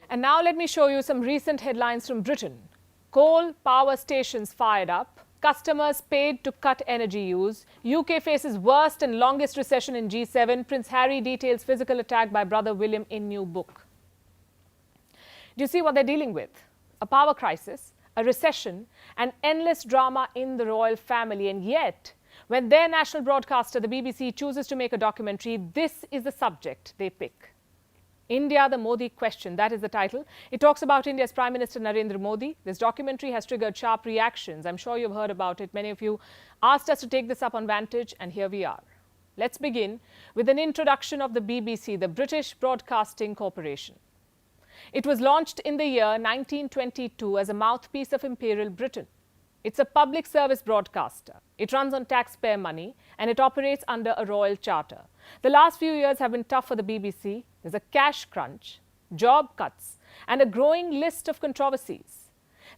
And now let me show you some recent headlines from Britain. Coal power stations fired up. Customers paid to cut energy use. UK faces worst and longest recession in G7. Prince Harry details physical attack by brother William in new book. Do you see what they're dealing with? A power crisis, a recession, and endless drama in the royal family. And yet, when their national broadcaster, the BBC, chooses to make a documentary, this is the subject they pick. India, the Modi question, that is the title. It talks about India's Prime Minister Narendra Modi. This documentary has triggered sharp reactions. I'm sure you've heard about it. Many of you asked us to take this up on Vantage, and here we are. Let's begin with an introduction of the BBC, the British Broadcasting Corporation. It was launched in the year 1922 as a mouthpiece of Imperial Britain. It's a public service broadcaster. It runs on taxpayer money and it operates under a royal charter. The last few years have been tough for the BBC. There's a cash crunch, job cuts, and a growing list of controversies.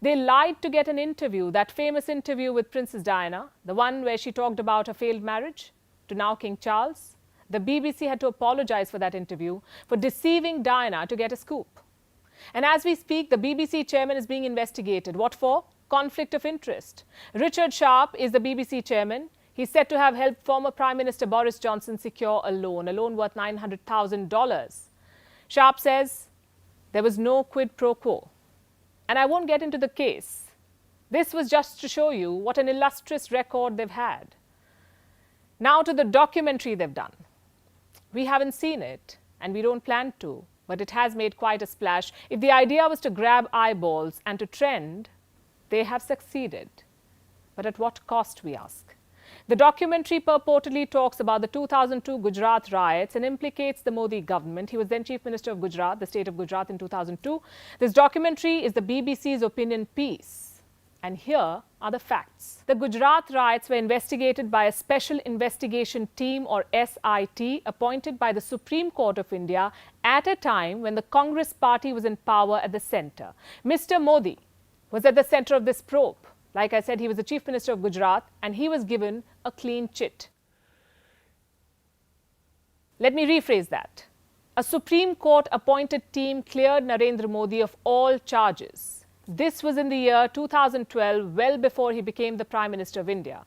They lied to get an interview, that famous interview with Princess Diana, the one where she talked about her failed marriage to now King Charles. The BBC had to apologize for that interview, for deceiving Diana to get a scoop. And as we speak, the BBC chairman is being investigated. What for? Conflict of interest. Richard Sharp is the BBC chairman. He's said to have helped former Prime Minister Boris Johnson secure a loan worth $900,000. Sharp says there was no quid pro quo. And I won't get into the case. This was just to show you what an illustrious record they've had. Now to the documentary they've done. We haven't seen it, and we don't plan to, but it has made quite a splash. If the idea was to grab eyeballs and to trend, they have succeeded. But at what cost, we ask? The documentary purportedly talks about the 2002 Gujarat riots and implicates the Modi government. He was then Chief Minister of Gujarat, the state of Gujarat, in 2002. This documentary is the BBC's opinion piece. And here are the facts. The Gujarat riots were investigated by a Special Investigation Team, or SIT, appointed by the Supreme Court of India at a time when the Congress party was in power at the centre. Mr. Modi was at the centre of this probe. Like I said, he was the Chief Minister of Gujarat and he was given a clean chit. Let me rephrase that. A Supreme Court appointed team cleared Narendra Modi of all charges. This was in the year 2012, well before he became the Prime Minister of India.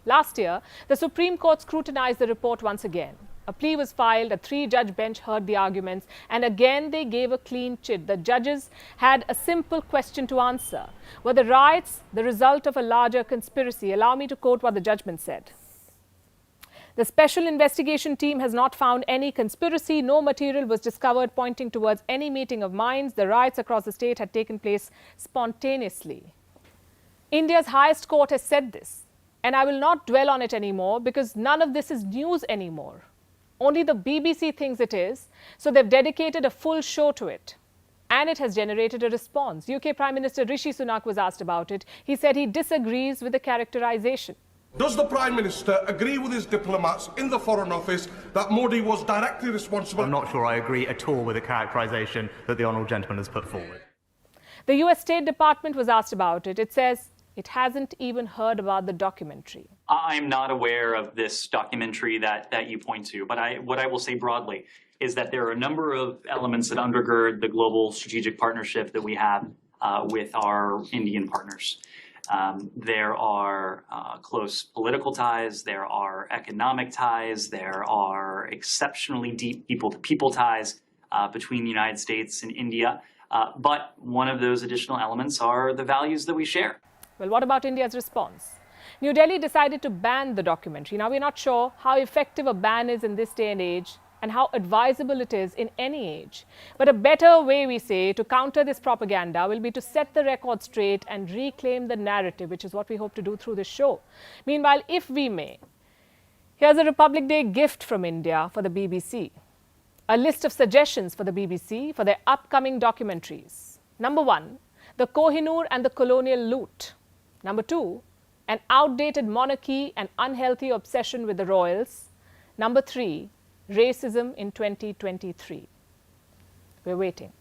Last year, the Supreme Court scrutinized the report once again. A plea was filed, a 3-judge bench heard the arguments, and again they gave a clean chit. The judges had a simple question to answer. Were the riots the result of a larger conspiracy? Allow me to quote what the judgment said. The Special Investigation Team has not found any conspiracy. No material was discovered pointing towards any meeting of minds. The riots across the state had taken place spontaneously. India's highest court has said this, and I will not dwell on it anymore because none of this is news anymore. Only the BBC thinks it is, so they've dedicated a full show to it. And it has generated a response. UK Prime Minister Rishi Sunak was asked about it. He said he disagrees with the characterization. Does the Prime Minister agree with his diplomats in the Foreign Office that Modi was directly responsible? I'm not sure I agree at all with the characterization that the honourable gentleman has put forward. The US State Department was asked about it. It says it hasn't even heard about the documentary. I'm not aware of this documentary that you point to, but what I will say broadly is that there are a number of elements that undergird the global strategic partnership that we have with our Indian partners. There are close political ties, there are economic ties, there are exceptionally deep people-to-people ties between the United States and India. But one of those additional elements are the values that we share. Well, what about India's response? New Delhi decided to ban the documentary. Now, we're not sure how effective a ban is in this day and age and how advisable it is in any age. But a better way, we say, to counter this propaganda will be to set the record straight and reclaim the narrative, which is what we hope to do through this show. Meanwhile, if we may, here's a Republic Day gift from India for the BBC. A list of suggestions for the BBC for their upcoming documentaries. Number 1, the Kohinoor and the colonial loot. Number 2, an outdated monarchy and unhealthy obsession with the royals. Number 3, racism in 2023. We're waiting.